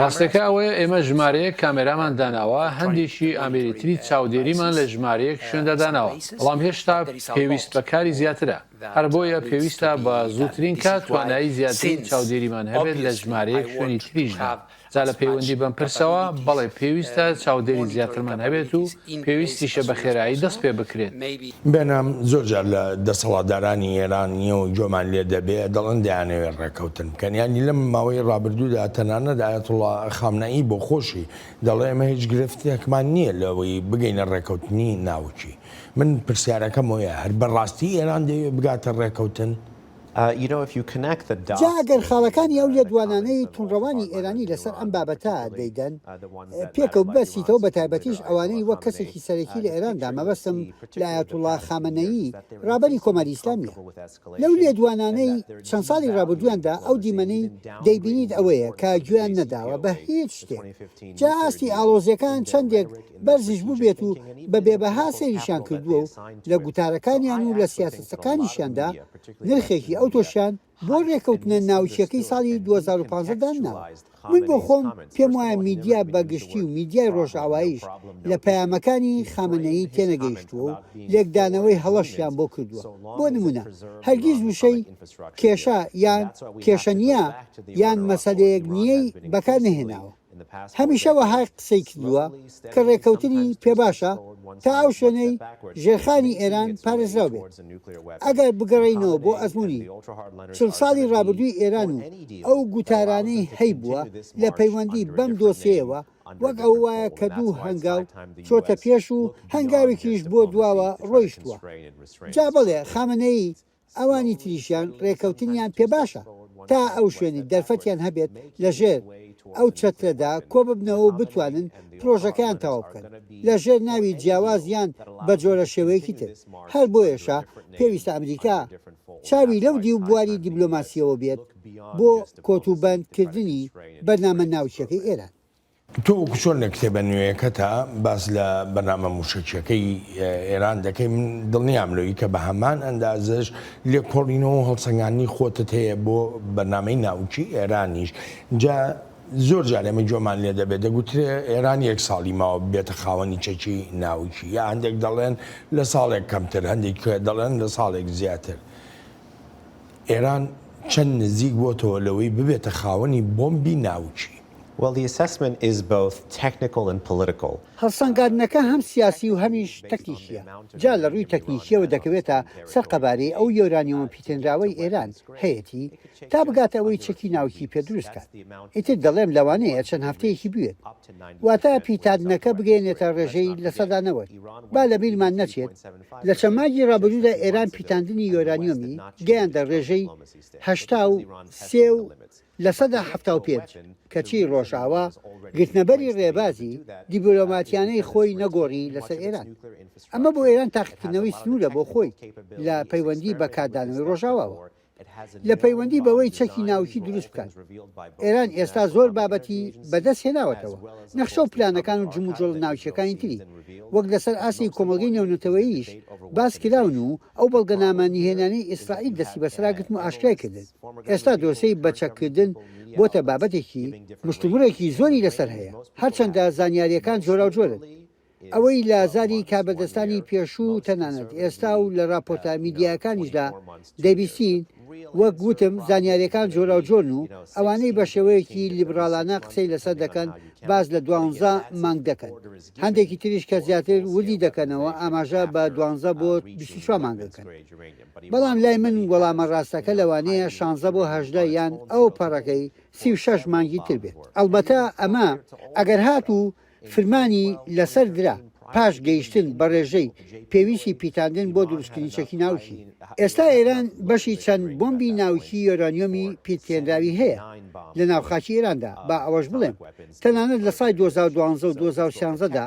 ڕاستەکە ئەوەیە ئێمە ژمارەیە کامێرامان داناوە هەندێکی ئامێریتری چاودێریمان لە ژمارەیەک شوێندا داناوە بەڵام هێشتا پێویست بەکاری زیاترە هەر بۆیە پێویستە بە زووترین کات توانایی زیاترین چاودێریمان هەبێت لە ژمارەیەک شوێنی تریژدا جا لە پەیوەندی بەم پرسەوە بەڵێ پێویستە چاودێری زیاترمان هەبێت و پێویستیشە بە خێرایی دەست پێ بکرێت. بێنام زۆرجار لە دەسەڵاتدارانی ئێرانیە و جۆمان لێ دەبێت دەڵێن دەیانەوێت ڕێکەوتن بکەنیانی لەم ماوەی ڕابردوودا تەنانەت ئایەتوڵڵا خامنەئی بۆ خۆشی دەڵێ ئێمە هیچ گرفتێکمان نییە لەوەی بگەینە ڕێکەوتنی ناوچی. من پرسیارەکەم وەیە هەر بەڕاستی ئێران دەوێت بگاتە ڕێکەوتن؟ جا ئەگەر خاڵەکانی ئەو لێدوانانەی تونڕەوانی ئێرانی لەسەر ئەم بابەتە دەیدەن پێکەوت بەسیتەوە بە تایبەتیش ئەوانەی وەک کەسێکی سەرەکی لە ئێراندا مەبەستم لە ئایەتوڵا خامنەیی ڕابەری کۆمەری ئیسلامیە لەو لێدوانانەی چەند ساڵی ڕابردوویاندا ئەو دیمەنەی دەیبینیت ئەوەیە کە گوێیان نەداوە بە هیچ شتێک جا ئاستی ئاڵۆزیەکان چەندێک بەرزش بوو بێت و بە بێبەها سەیریشان کردووە و لە گوتارەکانیان و لە سیاسەتەکانیشیاندا نرخێکی ئەو تۆشیان بۆ ڕێکەوتنە ناوچیەکەی ساڵی 2015 داناوە من بۆ خۆم پێم وایە میدیا بەگشتی و میدیای ڕۆژئاواییش لە پەیامەکانی خامنەیی تێنەگەیشتووە و لێکدانەوەی هەڵەشیان بۆ کردووە بۆ نمونە هەرگیز وشەی کێشە یان کێشەنیە یان مەسەلەیەک نیەی بەکار نەهێناوە هەمیشە وەهای قسەی کردووە کە ڕێکەوتنی پێباشە تا ئەو شوێنەی ژێرخانی ئێران پارێزراو بێت ئەگەر بگەڕێینەوە بۆ ئەزمموی 40 ساڵی ڕابردووی ئێران و ئەو گوتارانەی هەی بووە لە پەیوەندی بەم دۆسیەوە وەک ئەو وایە کە دوو هەنگاو چۆتە پێش و هەنگاوێکیش بۆ دواوە ڕۆیشتووە جا بڵێ خامنەیی ئەوانی تریشیان ڕێکەوتنیان پێباشە تا ئەو شوێنی دەرفەتیان هەبێت لەژێر ئەو چەترەدا کۆ ببنەوە و بتوانن پرۆژەکەیان تەواو بکەن لە ژێر ناوی جیاوازیان بە جۆرە شێوەیەکی تر هەر بۆیەشە پێویستە ئەمریکا چاوی لەو دی و بواری دیبلۆماسیەوە بێت بۆ کۆتوبەندکردنی بەرنامە ناوچیەکەی ئێران تۆ چۆن لە کتێبە نوێیەکەتە باس لە بەنامە موشکیەکەی ئێران دەکەی من دڵنیام لەوەی کە بە هەمان ئەندازش لێ کۆڕینەوە هەڵسەنگانی خۆتت هەیە بۆ بەنامەی ناوچی ئێرانیش جا زۆر جارێمە جۆمان لێ دەبێت دەگوترێ ئێران 1 ساڵی ماوە بێتە خاوەنی چەکی ناوچی یا هەندێک دەڵێن لە ساڵێک کەمتر هەندێک دەڵێن لە ساڵێک زیاتر ئێران چەند نزیک بۆتەوە لەوەی ببێتە خاوەنی بۆمبی ناوچی Well, the assessment is both technical and political. هەڵسەنگاندنەکە هەم سیاسی و هەمیش تەکنیکیە جا لە ڕووی تەکنیکیەوە دەکەوێتە سەرقەبارەی ئەو یۆرانیۆمە پیتێنراوەی ئێران هەیەی تا بگاتە ئەوەی چەکی ناوکی پێ دروستکات ئیتر دەڵێم لەوانەیە چەند هەفتەیەکی بوێت واتە پیتاندنەکە بگەێنێتە ڕێژەی لە سەدانەوەی با لە بیرمان نەچێت لە چەماگی ڕابردوودا ئێران پیتاندنی یۆرانیۆمی گەیاندە ڕێژەی 83 لە سەدا 75 کەچی ڕۆژاوا گرتنەبەری ڕێبازی دیبلۆماتیانەی خۆی نەگۆڕی لەسەر ئێران ئەمە بۆ ئێران تاقیکردنەوەی سنوورە بۆ خۆی لە پەیوەندی بە کاردانەوەی ڕۆژاواوە لە پەیوەندی بەوەی چەکی ناوکی دروست بکات ئێران ئێستا زۆر بابەتی بەدەست هێناوەتەوە نەخشە و پلانەکان و جموجۆڵ ناوچەکانی تری وەک لەسەر ئاسی کۆمەلگەی نێونەتەوەییش باس کراون و ئەو بەڵگەنامە نیهێنانەی ئیسرائیل دەستی بەسراگرتن و ئاشکای کردن ئێستا دۆسەی بەچەکردن بۆتە بابەتێکی مشتومڕێکی زۆری لەسەر هەیە هەرچەندە زانیاریەکان جۆرا جۆرن ئەوەی لازاری کابەدەستانی پێشوو تەنانەت ئێستا و لە راپۆرتە میدیاکانیشدا دەبیستین وەک گوتم زانیاریەکان جۆرا جۆرن و ئەوانەی بە شێوەیەکی لیبرالانە قسەی لەسەر دەکەن باز لە 12 مانگ دەکەن هەندێکی تریش کە زیاتر وردی دەکەنەوە ئاماژە بە 12 بۆ 24 مانگەکەن بەڵام لای من وەڵامە ڕاستەکە لەوانەیە 16 بۆ 18 یان ئەو پەڕەکەی 36 مانگی تر بێت ئەلبەتە ئەمە ئەگەر هات و فرمانی لەسەر درا پاش گەیشتن بە ڕێژەی پێویستی پیتاندن بۆ دروستکردنی چەکی ناوکی ئێستا ئێران بەشی چەند بۆمبی ناوکی یۆرانیۆمی پیتێنراوی هەیە لە ناوخاکی ئێراندا با ئەوەش بڵێم تەنانەت لە سای 2012 و 2016دا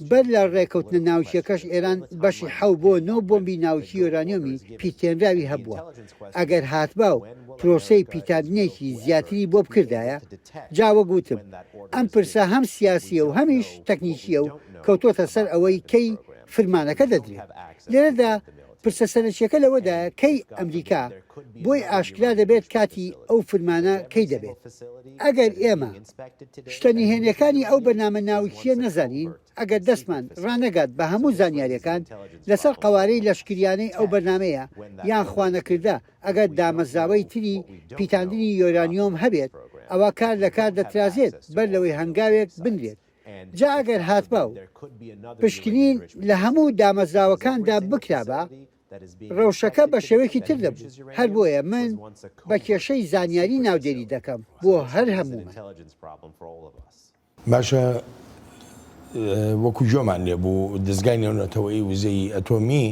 بەر لە ڕێکەوتنە ناوچیەکەش ئێران بەشی 7 بۆ 9 بۆمبی ناوکی یۆرانیۆمی پیتێنراوی هەبووە ئەگەر هاتبا و پرۆسەی پیتاندنێکی زیاتری بۆ بکردایە جاوە گوتم ئەم پرسە هەم سیاسیە و هەمیش تەکنیکیە و کەوتۆتە سەر ئەوەی کەی فرمانەکە دەدرێت لێرەدا پرسە سەرچیەکە لەوەدا کەی ئەمریکا بۆی ئاشکرا دەبێت کاتی ئەو فرمانە کەی دەبێت ئەگەر ئێمە شتەنیهێنەکانی ئەو بەنامە ناوچیە نەزانین ئەگەر دەستمان ڕانەگات بە هەموو زانیاریەکان لەسەر قوارەی لەشکریانەی ئەو بەرنمەیە یان خوانەکردا ئەگەر دامەزراوەی تری پیتاندنی یۆرانیۆم هەبێت ئەوە کار لە کار دەترازێت بەر لەوەی هەنگاوێک بنرێت جا ئەگەر هاتبا و پشکنین لە هەموو دامەزراوەکاندا بکرابە ڕەوشەکە بە شێوەیەکی تر دەبوو هەر بۆیە من بە کێشەی زانیاری ناودێری دەکەم بۆ هەر هەموو باشە وەکو جۆمان لێبوو دەستگای نێونەتەوەی وزەی ئەتۆمی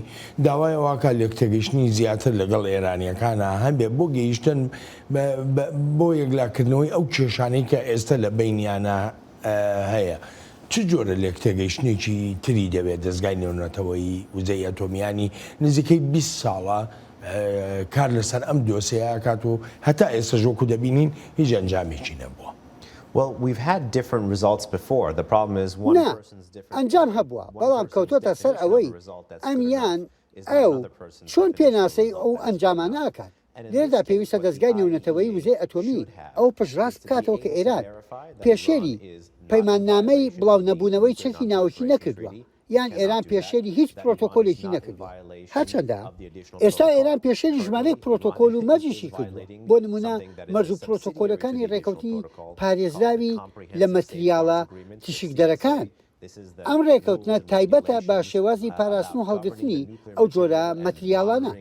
داوای واکە لە تێگەیشتنی زیاتر لەگەڵ ئێرانیەکانە هەبێ بۆ گەیشتن بۆ یەکلاکردنەوەی ئەو کێشانەی کە ئێستا لە بینیانە هەیە. چ جۆرە لێک تێگەیشتێکی تری دەبێت دەستگای نێونەتەوەی وزەی ئەتۆمیانی نزیکەی 20 ساڵە کار لەسەر ئەم دۆسەیە کات و هەتا ئێستا ژۆکو دەبینین هیچ ئەنجامێکی نەبووە. Well, we've had different results before. The problem is one person's different. ئەنجام هەبووە بەڵام کەوتۆتە سەر ئەوەی ئەمیان ئەو چۆن پێناسەی ئەو ئەنجامان ناکات. لێرەدا پێویستە دەستگای نێونەتەوەی وزەی ئەتۆمی ئەو پشتڕاست بکاتەوە کە ئێران پێشێری پەیماننامەی بڵاو نەبوونەوەی چەکی ناوەکی نەکردووە یان ئێران پێشێری هیچ پرۆتۆکۆلێکی نەکردووە. هەرچەندە ئێستا ئێران پێشێری ژمارەیەک پرۆتۆکۆل و مەرجیشی کردووە. بۆ نمونە مەرج و پرۆتۆکۆلەکانی ڕێکەوتی پارێزراوی لە مەتریاڵە تشکدەرەکان. ئەم ڕێکەوتنە تایبەتە بە شێوازی پاراستن و هەڵگرتنی ئەو جۆرە مەتریاڵانە.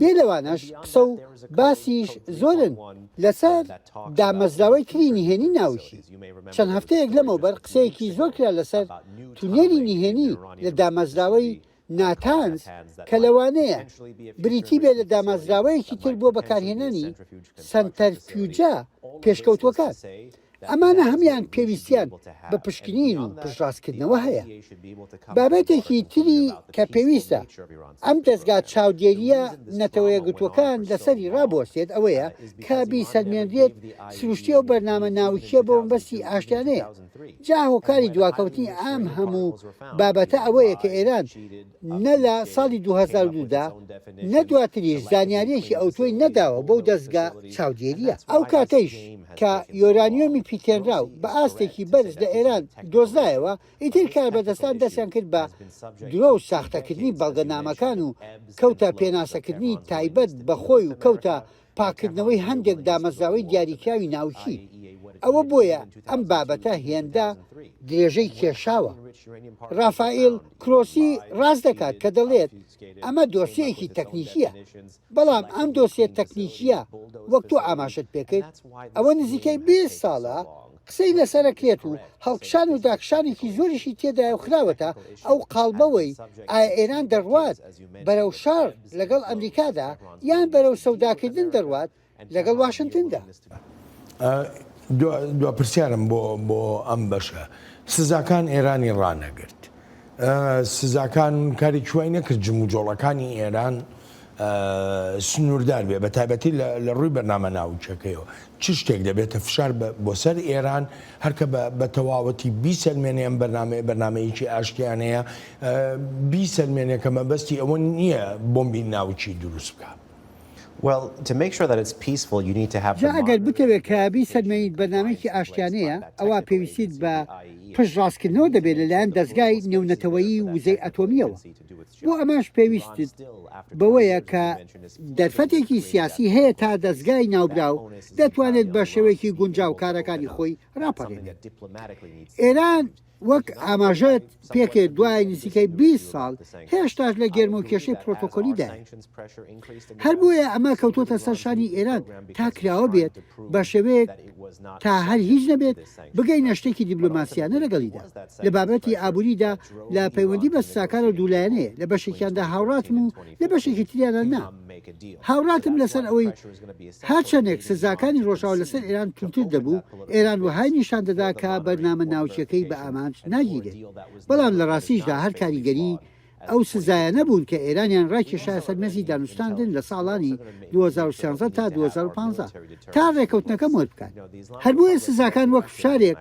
بێ لەوانەش قسە و باسیش زۆرن لەسەر دامەزراوەی کری نهێنی ناوشی. چەند هەفتەیەک لەمەوبەر قسەیەکی زۆر کرا لەسەر تونێری نهێنی لە دامەزراوەی ناتانز کە لەوانەیە بریتی بێ لە دامەزراوەیەکی تر بۆ بەکارهێنانی سەنتەرفیوجە پێشکەوتوەکان. ئەمانە هەمیان پێویستیان بە پشکنین و پشتڕاستکردنەوە هەیە. بابەتێکی تری کە پێویستە ئەم دەستگا چاودێریە نەتەوەیە گوتوەکان لەسەری ڕابۆستێت ئەوەیە کابی سەلمێنرێت سروشتی و بەرنامە ناوچیە بۆ مەبەستی ئاشتیانەیە. جا هۆکاری دواکەوتنی ئەم هەموو بابەتە ئەوەیە کە ئێران نە لە ساڵی 2002دا نەدواتریش زانیاریەکی ئەوتۆی نەداوە بەو دەستگا چاودێریە. ئەو کاتەیش کە یۆرانیۆمی پیتێنراو بە ئاستێکی بەرز لە ئێران دۆزدایەوە ئیتر کار بەدەستان دەستیان کرد بە درۆ و ساختەکردنی بەڵگەنامەکان و کەوتە پێناسەکردنی تایبەت بەخۆی و کەوتە پاکردنەوەی هەندێک دامەزراوەی دیاریکراوی ناوچی. ئەوە بۆیە ئەم بابەتە هێندە درێژەی کێشاوە. ڕافائیل کرۆسی ڕاست دەکات کە دەڵێت ئەمە دۆسیەکی تەکنیکیە، بەڵام ئەم دۆسیە تەکنیکیە وەک تۆ ئاماژت پێکرد ئەوە نزیکەی 20 ساڵە قسەی لەسەرەکرێت و هەڵکشان و داکشانێکی زۆریشی تێدا خراوەتە ئەو قاڵبەوەی ئایا ئێران دەڕوات بەرەو شار لەگەڵ ئەمریکادا یان بەرەو سەوداکردن دەڕوات لەگەڵ واشنگتندا. دو پرسیارم بۆ ئەم بەشە سزاکان ئێرانی ڕانەگرت. سزاکان کاری کوای نەکرد جم و جۆڵەکانی ئێران سنووردار بێ بە تایبەتی لە ڕووی بەرنامە ناوچەکەیەوە. چ شتێک دەبێتە فشار بۆ سەر ئێران هەرکە بە تەواوەتی بیسەلمێنێ ئەم بەرنمەیەکی ئاشتیانەیە بیسەلمێنێکە مەبەستی ئەوە نییە بۆمبی ناوچی دروست بکە. Well, to make sure that it's peaceful, you need to have جا ئەگەر بتەوێت کابی سەلمێنیت بەرنامەیەکی ئاشتیانەیە ئەوە پێویستیت بە پشتڕاستکردنەوە دەبێت لەلایەن دەستگای نێونەتەوەیی وزەی ئەتۆمیەوە. بۆ ئەماش پێویستت بەوەیە کە دەرفەتێکی سیاسی هەیە تا دەستگای ناوبراو دەتوانێت بە شێوەیەکی گونجاو کارەکانی خۆی ڕاپەڕێنێت. ئێران وەک ئاماژەت پێکرد دوای نزیکەی 20 ساڵ هێشتاش لە گێرمە و کێشەی پرۆتۆکۆلیدا. هەر بۆیە ئەمە کەوتۆتە سەر شانی ئێران تا کراوە بێت بە شێوەیەک تا هەر هیچ نەبێت بگەینە شتێکی دیبلۆماسیانە لەگەڵیدا. لە بابەتی ئابووریدا لە پەیوەندی بە سزاکانە دوولایەنەیە لە بەشێکیاندا هاوڕاتم و لە بەشێکی تریانە نا. هاوڕاتم لەسەر ئەوەی هەرچەندێک سزاکانی ڕۆژاوە لەسەر ئێران تونتر دەبوو ئێران وهای نیشان دەدا کە بەرنامە ناوچیەکەی بە ئامانج ناگیرێت. بەڵام لە ڕاستیشدا هەر کاریگەری ئەو سزایە نەبوون کە ئێرانیان ڕاکێشایە سەرمەزی دانوستاندن لە ساڵانی 2013 تا 2015 تا ڕێکەوتنەکەم وەر بکات. هەر بۆیە سزاکان وەک فشارێک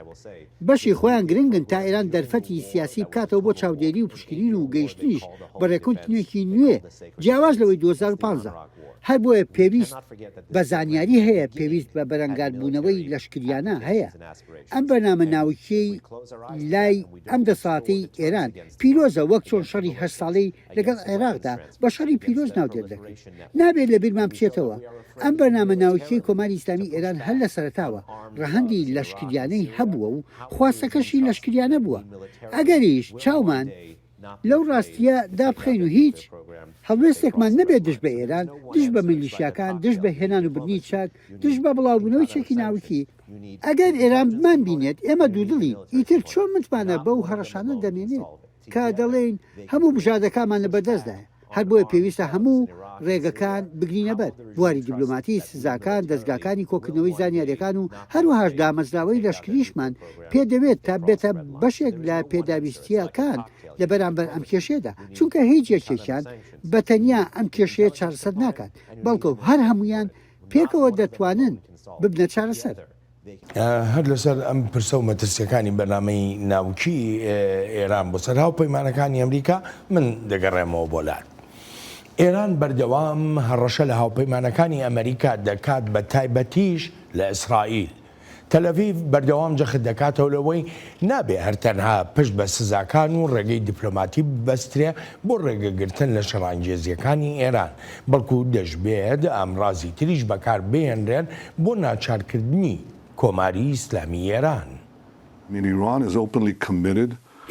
بەشی خۆیان گرنگن تا ئێران دەرفەتی سیاسی بکاتەوە بۆ چاودێری و پشکنین و گەیشتنیش بە ڕێکوتنێکی نوێ جیاواز لەوەی 2015. هەر بۆیە پێویست بە زانیاری هەیە پێویست بە بەرەنگاربوونەوەی لەشکریانە هەیە. ئەم بەرنامە ناوچەی لای ئەم دەسەڵاتی ئێران پیرۆزە وەک چۆن شەڕی 8 ساڵەی لەگەڵ عێراقدا بە شەڕی پیرۆز ناودێت دەکرێت. نابێت لە بیرمان بچێتەوە ئەم بەرنامە ناوچەی کۆماری ئیسلامی ئێران هەر لە سەرەتاوە ڕەهەندی لەشکریانەی هەبووە و خواستەکەشی لەشکریانە بووە. ئەگەریش چاومان لەو ڕاستیە دابخەین و هیچ هەڵوێستێکمان نەبێت دژ بە ئێران، دژ بە میلیشیاکان، دژ بە هێنان و بردنی چاک، دژ بە بڵاوبوونەوەی چەکی ناوکی. ئەگەر ئێران بمان بینێت ئێمە دوودڵی ئیتر چۆن متمانە بەو هەڕەشانە دەمێنێت کە دەڵێن هەموو بژادەکانمان لە بەدەستدایە. هەر بۆیە پێویستە هەموو ڕێگەکان بگرینە بەر بواری دیبلۆماتی، سزاکان، دەستگاکانی کۆکردنەوەی زانیاریەکان و هەروەهاش دامەزراوەی لەشکریشمان پێدەوێت تا بێتە بەشێک لە پێداویستیەکان لە بەرامبەر ئەم کێشێدا، چونکە هیچ یەکێکیان بە تەنیا ئەم کێشەیە چارەسەر ناکات، بەڵکو هەر هەمویان پێکەوە دەتوانن ببنە چارەسەر. هەر لەسەر ئەم پرسە و مەترسیەکانی بەنامەی ناوکی ئێران بۆ سەر هاوپەیمانەکانی ئەمریکا من دەگەڕێمەوە بۆ لات. ئێران بەردەوام هەڕەشە لە هاوپەیمانەکانی ئەمریکا دەکات بە تایبەتیش لە ئیسرائیل. تەلەڤیڤ بەردەوام جەخت دەکاتەوە لەوەی نابێ هەرتەنها پشت بە سزاکان و ڕێگەی دیپلۆماتی بەسترێ بۆ ڕێگەگرتن لە شەڕانگێزیەکانی ئێران، بەڵکو دەشبێت ئامڕازی تریش بەکار بهێنرێن بۆ ناچارکردنی کۆماری ئیسلامی ئێران.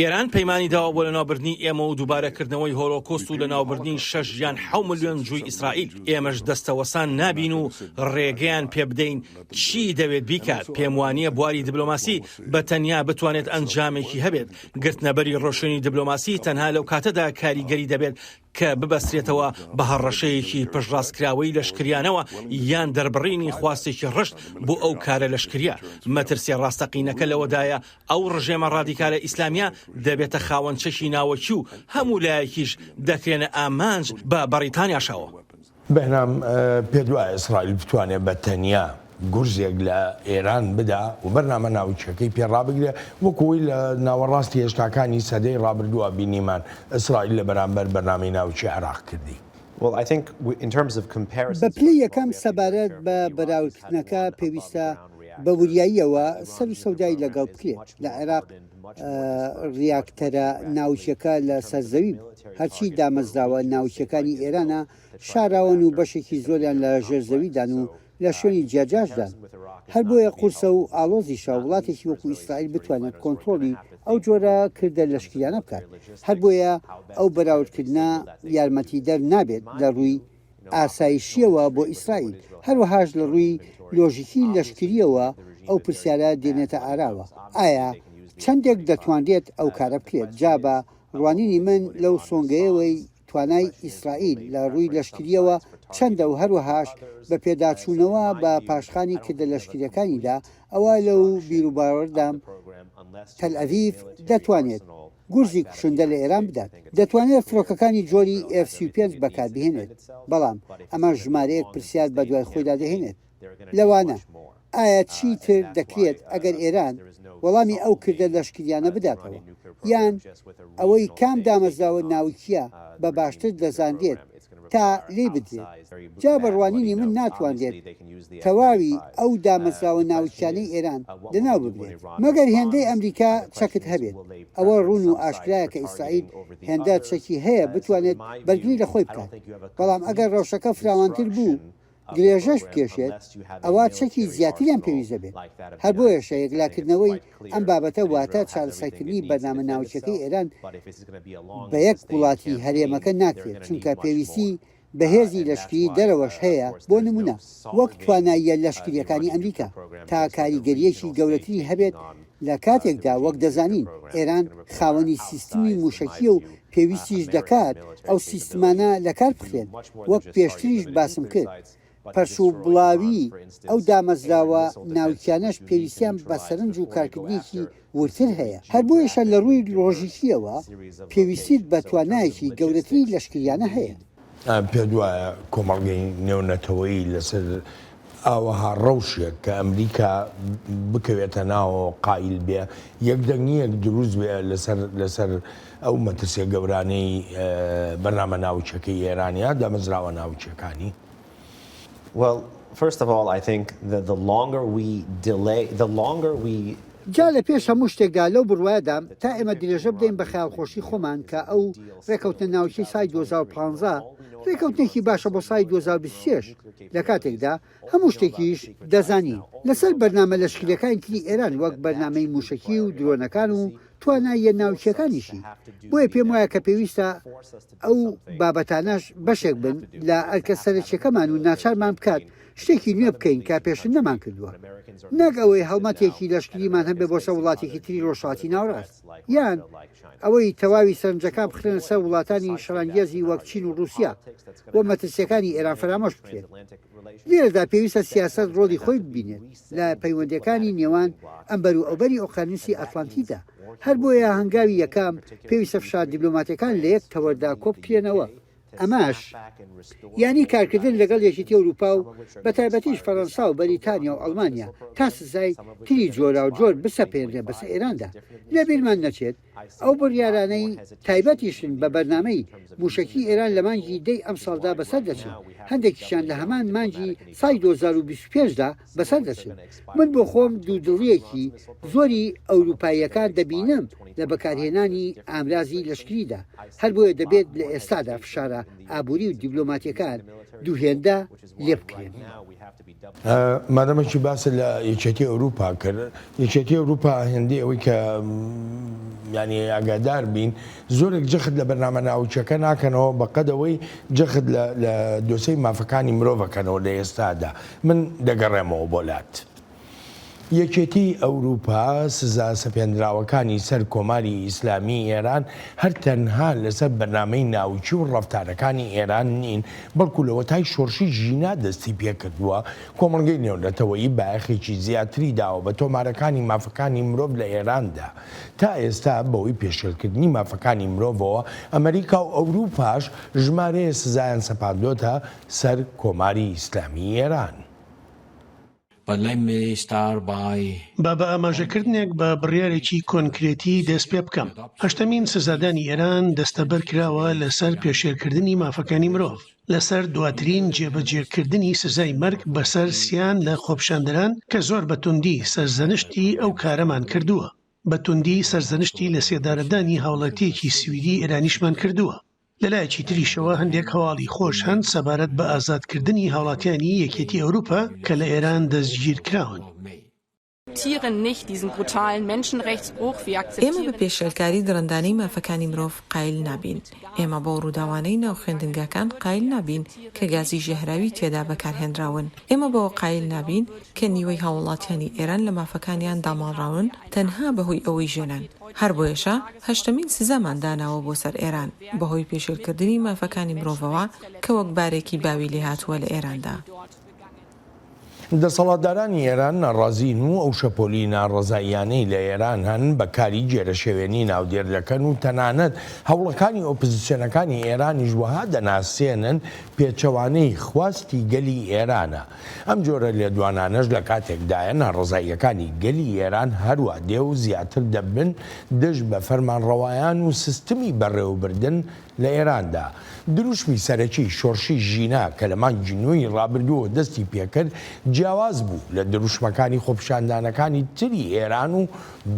ئێران پەیمانی داوا بۆ لە ناوبردنی ئێمە و دووبارەکردنەوەی هۆلۆکۆست و لە ناوبردنی 6 یان 7 ملیۆن جووی ئیسرائیل. ئێمەش دەستەوەسان نابین و ڕێگەیان پێ بدەین چی دەوێت بیکات. پێم وانییە بواری دیبلۆماسی بە تەنیا بتوانێت ئەنجامێکی هەبێت. گرتنەبەری ڕۆشنی دیبلۆماسی تەنها لەو کاتەدا کاریگەری دەبێت کە ببەسترێتەوە بە هەڕەشەیەکی پشتڕاستکراوەی لەشکریانەوە یان دەربڕینی خواستێکی ڕشت بۆ ئەو کارە لەشکریە. مەترسیە ڕاستەقینەکە لەوەدایە ئەو ڕژێمە ڕادیکالە ئیسلامیە دەبێتە خاوەن چەکی ناوەکی و هەموو لایەکیش دەکرێنە ئامانج بە بەریتانیاشەوە. بەهنام پێ دوایە ئیسرائیل بتوانێت بە تەنیا گورزێک لە ئێران بدا و بەرنامە ناوچەکەی پێڕابگرێ وەکوی لە ناوەڕاستی هێشتاکانی سەدەی ڕابردووە بینیمان ئیسرائیل لە بەرامبەر بەرنامەی ناوچی عێراق کردی. بە پلەی یەکەم سەبارەت بە بەراوردکردنەکە پێویستە بە وریاییەوە سەر و سەودای لەگەڵ بکرێت. لە عێراق ڕیاکتەرە ناوچەکە لە سەرزەوی هەرچی دامەزراوە ناوچەکانی ئێرانە شاراون و بەشێکی زۆریان لە ژێرزەویدان و لە شوێنی جیاجاشدان. هەر بۆیە قورسە و ئالۆزی شاوڵاتێکی وەکو ئیسرائیل بتوانێت کۆنتترۆلی ئەو جۆرە کردە لەشکریانە بکات. هەر بۆیە ئەو بەراوردکردە یارمەتیدەر نابێت لە ڕووی ئاسایشیەوە بۆ ئیسرائیل، هەروەهاش لە ڕووی لۆژیکی لەشکریەوە ئەو پرسیارە دێنێتە ئاراوە. ئایا چەندێک دەتوانرێت ئەو کارە بکرێت؟ جا بە ڕوانینی من لەو سۆنگەیەوەی توانای ئیسرائیل لە ڕووی لەشکریەوە چەندە و هەروەهاش بە پێداچوونەوە بە پاشخانی کردە لەشکریەکانیدا ئەوە لەو بیرروباوەڕدام تەلئەڤیڤ دەتوانێت گورزی کوشندە لە ئێران بدات، دەتوانێت فڕۆکەکانی جۆری F-35 بەکاربهێنێت، بەڵام ئەمە ژمارەیەک پرسیار بە دوای خۆیدا دەهێنێت. لەوانە ئایا چی تر دەکرێت ئەگەر ئێران وەڵامی ئەو کردە لەشکریانە بداتەوە، یان ئەوەی کام دامەزراوە ناوکیە بە باشتر دەزانرێت تا لێ بدرێت؟ جا بەڕوانینی من ناتوانرێت تەواوی ئەو دامەزراوە ناوچانەی ئێران لەناو ببرێت مەگەر هێندەی ئەمریکا چەکت هەبێت. ئەوە ڕوون و ئاشکرایە کە ئیسرائیل هێندە چەکی هەیە بتوانێت بەرگری لە خۆی بکات، بەڵام ئەگەر ڕەوشەکە فراوانتر بوو گرێژەش بکێشێت ئەوە چەکی زیاتریان پێویستە بێت. هەر بۆیە یەکلاکردنەوەی ئەم بابەتە واتە چارەسەرکردنی بەرنامە ناوچەکەی ئێران بە یەک وڵاتی هەرێمەکە ناکرێت، چونکە پێویستی بەهێزی لەشکری دەرەوەش هەیە. بۆ نمونە وەک تواناییە لەشکریەکانی ئەمریکا تا کاریگەریەکی گەورەتری هەبێت لە کاتێکدا وەک دەزانین ئێران خاوەنی سیستمی موشکیە و پێویستیش دەکات ئەو سیستمانە لەکار بخرێن. وەک پێشتریش باسم کرد، پەرش و بڵاوی ئەو دامەزراوە ناوکیانەش پێویستیان بە سەرنج و کارکردنیکی ورتر هەیە. هەر بۆیەشە لە ڕووی لۆژیکیەوە پێویستیت بە توانایەکی گەورەتری لەشکریانە هەیە. پێ دوایە کۆمەڵگەی نێونەتەوەی لەسەر ئاوەها ڕەوشێک کە ئەمریکا بکەوێتە ناوە قایل بێ یەک دەنگیەک دروست بێ لەسەر ئەو مەترسیە گەورانەی بەرنامە ناوچەکەی ئێرانیا دامەزراوە ناوچەکانی. Well, first of all, I think that the longer we جا لە پێش هەموو شتێکدا لەو بڕوایەدا تا ئێمە درێژە بدەین بە خەیاڵخۆشی خۆمان کە ئەو ڕێکەوتنە ناوچەی سای 2015 ڕێکەوتنێکی باشە بۆ سای 2026 لە کاتێکدا هەموو شتێکیش دەزانین لەسەر بەرنامە لەشکریەکانی تری ئێران وەک بەرنامەی موشکی و درۆنەکان و تواناییە ناوچیەکانیشی بۆیە پێم وایە کە پێویستە ئەو بابەتانەش بەشێک بن لە ئەرکە سەرچیەکەمان و ناچارمان بکات شتێکی نوێ بکەین کا پێشن نەمان کردووە نەک ئەوەی هەڵمەتێکی لەشکریمان هەبێ بۆ سەر وڵاتێکی تری ڕۆژهاتی ناوڕاست یان ئەوەی تەواوی سەرنجەکان بخرێنە سەر وڵاتانی شەڕانگێزی وەک چین و رووسیا بۆ مەترسیەکانی ئێران فەرامۆش بکرێت لێرەدا پێویستە سیاست ڕۆڵی خۆی ببینێت لە پەیوەندەکانی نێوان ئەمبەر و ئەوبەری ئۆقیانوسی ئەتلانتیدا هەر بۆیە هەنگاوی یەکەم پێویستە فشار دیبلۆماتەکان لە یەک تەوەردا کۆبکرێنەوە ئەماش یانی کارکردن لەگەڵ یەکێتی ئەوروپا و بە تایبەتیش فەڕەنسا و بەریتانیا و ئەڵمانیا تا سزای تری جۆرا و جۆر بسەپێنرێ بەسەر ئێراندا لە بیرمان نەچێت ئەو بڕیارانەی تایبەتیشن بە بەرنامەی موشکی ئێران لە مانگی دەی ئەم ساڵدا بەسەر دەچن هەندێکیشان لە هەمان مانگی سای 2025دا بەسەر دەچن من بۆ خۆم دوودڵیەکی زۆری ئەوروپاییەکان دەبینم لە بەکارهێنانی ئامرازی لەشکریدا هەر بۆیە دەبێت لە ئێستادا فشارە ئابووری و دیبلۆماتیەکان دووهێندا لێ بکرێن. مادەمەکی باسە لە یەکێتی ئەوروپا کرد یەکێتی ئەوروپا هێندی ئەوەی کە ینی ئاگادار بین زۆرێک جەخت لە بەرنامە ناوچەکە ناکەنەوە بەقەدەوەی جەخت لە دۆسەی مافەکانی مرۆڤەکەنەوە لە ئێستادا من دەگەڕێمەوە بۆلات. یەکێتی ئەوروپا سزا سەپێنراوەکانی سەر کۆماری ئیسلامی ئێران هەر تەنها لەسەر بەرنامەی ناوچی و ڕەفتارەکانی ئێران نین بەڵکو لەوە تای شۆرشی ژینا دەستی پێکردووە کۆمەڵگەی نێودەتەوەیی باەخێکی زیاتری داوە بە تۆمارەکانی مافەکانی مرۆڤ لە ئێراندا تا ئێستا بەوەی پێشێلکردنی مافەکانی مرۆڤەوە ئەمریکا و ئەوروپاش ژمارەیە سزایان سەپاندۆتە سەر کۆماری ئیسلامی ئێران. با بە ئاماژەکردنێک بە بڕیارێکی کۆنکرێتی دەست پێ بکەم. هەشتەمین سزادانی ئێران دەستەبەر کراوە لەسەر پێشێرکردنی مافەکانی مرۆڤ لەسەر دواترین جێبەجێکردنی سزای مەرگ بەسەر سیان لە خۆپشاندەران کە زۆر بەتوندی سەرزەنشتی ئەو کارەمان کردووە. بەتوندی سەرزەنشتی لە سێدارەدانی هاوڵاتیەکی سویدی ئێرانیشمان کردووە. لەلایەکی تریشەوە هەندێک هەواڵی خۆش هەند سەبارەت بە ئازادکردنی هاوڵاتیانی یەکێتی ئەوروپا کە لە ئێران دەستگیر کراون. ئێمە بە پێشێلکاری درەندانەی مافەکانی مرۆڤ قایل نابین. ئێمە بۆ ڕووداوانەی ناو خوێندنگەکان قایل نابین کە گازی ژەهراوی تێدا بەکارهێنراون. ئێمە بەوە قایل نابین کە نیوەی هاوڵاتیانی ئێران لە مافەکانیان داماڵراون تەنها بەهۆی ئەوەی ژێنن. هەر بۆیەشە هەشتەمین سزامان داناوە بۆ سەر ئێران بەهۆی پێشێلکردنی مافەکانی مرۆڤەوە کە وەک بارێکی باوی لێ هاتووە لە ئێراندا. دەسەڵاتدارانی ئێران ناڕازین و ئەو شەپۆلی ناڕەزاییانەی لە ئێران هەن بە کاری جێرەشێوێنی ناودێر دەکەن و تەنانەت هەوڵەکانی ئۆپۆزیسیۆنەکانی ئێرانیش وەها دەناسێنن پێچەوانەی خواستی گەلی ئێرانە. ئەم جۆرە لێدوانانەش لە کاتێکدایە ناڕەزاییەکانی گەلی ئێران هەروە دێ و زیاتر دەبن دژ بە فەرمانڕەوایان و سیستمی بەڕێوەبردن لە ئێراندا. دروشمی سەرەکی شۆرشی ژینا کە لە مانگی نوێی ڕابردووە دەستی پێکرد جیاواز بوو لە دروشمەکانی خۆپشاندانەکانی تری ئێران و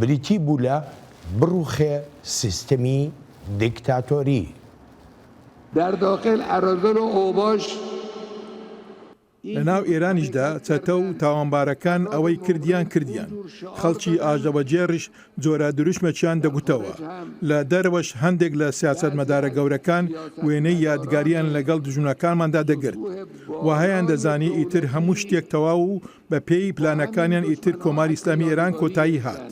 بریتی بوو لە بڕوخێ سیستمی دیکتاتۆری. در داخل اراذل و اوباش لە ناو ئێرانیشدا چەتە و تاوانبارەکان ئەوەی کردیان خەڵکی ئاژەوەجێڕش جۆرە دروشمەچیان دەگوتەوە. لە دەرەوەش هەندێک لە سیاسەتمەدارە گەورەکان وێنەی یادگاریان لەگەڵ دژمنەکانماندا دەگرت و هەیان دەزانی ئیتر هەموو شتێک تەواو و بە پێی پلانەکانیان ئیتر کۆماری ئیسلامی ئێران کۆتایی هات.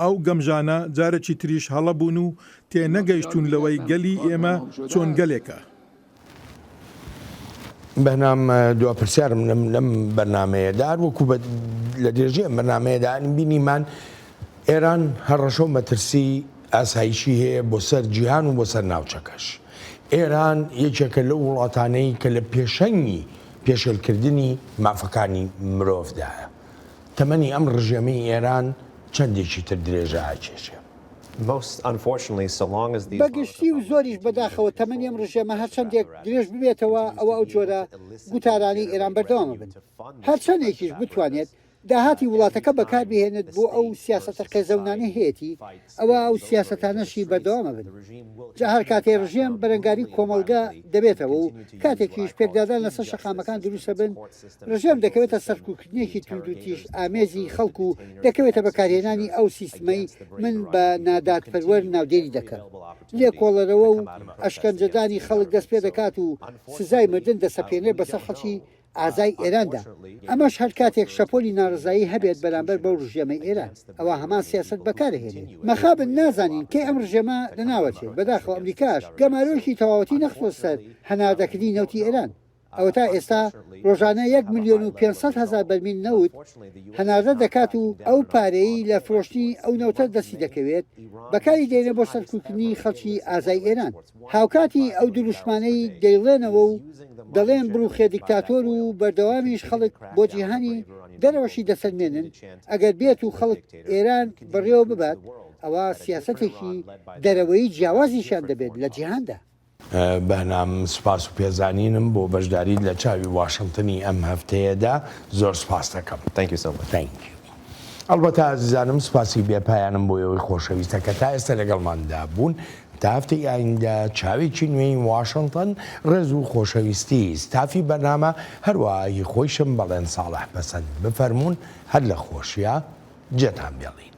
ئەو گەمژانە جارێکی تریش هەڵەبوون و تێنەگەیشتون لەوەی گەلی ئێمە چۆن گەلێکە. بەنام دواپرسیارم لەم بەرنمەیەدار وەکو لە درێژێ بەرنمەیەدا بینیمان ئێران هەڕەشە و مەترسی ئاسایشی هەیە بۆ سەر جیهان و بۆ سەر ناوچەکەش. ئێران یەکێکە لەو وڵاتانەی کە لە پێشەنگی پێشێلکردنی مافەکانی مرۆڤدایە. تەمەنی ئەم ڕژێمەی ئێران چەندێکی تر درێژە ئاچێشێ. بەگشتی و زۆریش بەداخەوە تەمەنی ئەم ڕژێمە هەرچەندێک درێژ ببێتەوە ئەوە ئەو جۆرە گوتارانی ئێران بەردەوامە بن. هەرچەندێکیش بتوانێت داهاتی وڵاتەکە بەکاربهێنێت بۆ ئەو سیاسەتە قێزەونانە هەیەی ئەوە ئەو سیاسەتانەشی بەردەوامە بن. جا هەر کاتێ ڕژێم بەرەنگاری کۆمەلگا دەبێتەوە و کاتێکیش پێکدادان لەسەر شەقامەکان دروستە بن ڕژێم دەکەوێتە سەرکوکردنێکی تونند و تیژ ئامێزی خەڵکو و دەکەوێتە بەکارهێنانی ئەو سیستمەی من بە نادادپەروەر ناودێری دەکەم. لێکۆڵەرەوە و ئەشکەنجەدانی خەڵک دەست پێ دەکات و سزای مردن دەسەپێنێت بەسەر خەڵکی ئازای ئێراندا. ئەمەش هەر کاتێک شەپۆلی ناڕزایی هەبێت بەرامبەر بەو ڕژێمەی ئێران ئەوە هەمان سیاست بەکارهێنێت. مەخابن نازانین کەی ئەم ڕژێمە لەناوەچێت بەداخەوە ئەمریکاش گەمارۆکی تەواوەتی نەخۆ سەر هەناردەکردنی نەوتی ئێران. ئەوە تا ئێستا ڕۆژانە 1,500,000 بەرمیل نەوت هەناردە دەکات و ئەو پارەی لە فرۆشتنی ئەو نەوتە دەستی دەکەوێت بەکاری دێنێ بۆ سەرکوتنی خەڵکی ئازای ئێران. هاوکاتی ئەو دروشمانەی دەیڵێنەوە و دەڵێن بروخێ دیکتاتۆر و بەردەوامیش خەڵک بۆ جیهانی دەرەوەشی دەسەرمێنن ئەگەر بێت و خەڵک ئێران بەڕێوە ببات ئەوە سیاسەتێکی دەرەوەی جیاوازیشان دەبێت لە جیهاندا. بەنام سوپاس و پێزانینم بۆ بەشداری لە چاوی واشنگتنی ئەم هەفتەیەدا زۆر سوپاس دەکەم. ئەلبەتە ئازیزانم سوپاسی بێپایانم بۆ ئەوەی خۆشەویستەکە تا ئێستا لەگەڵماندا بوون تا هەفتەی ئایندا چاوێکی نوێی واشنگتن ڕێز و خۆشەویستی ستافی بەرنامە هەروەهی خۆیشم بەڵێن ساڵح بەسەند بفەرمونون هەر لە خۆشیە جێتان بێڵین.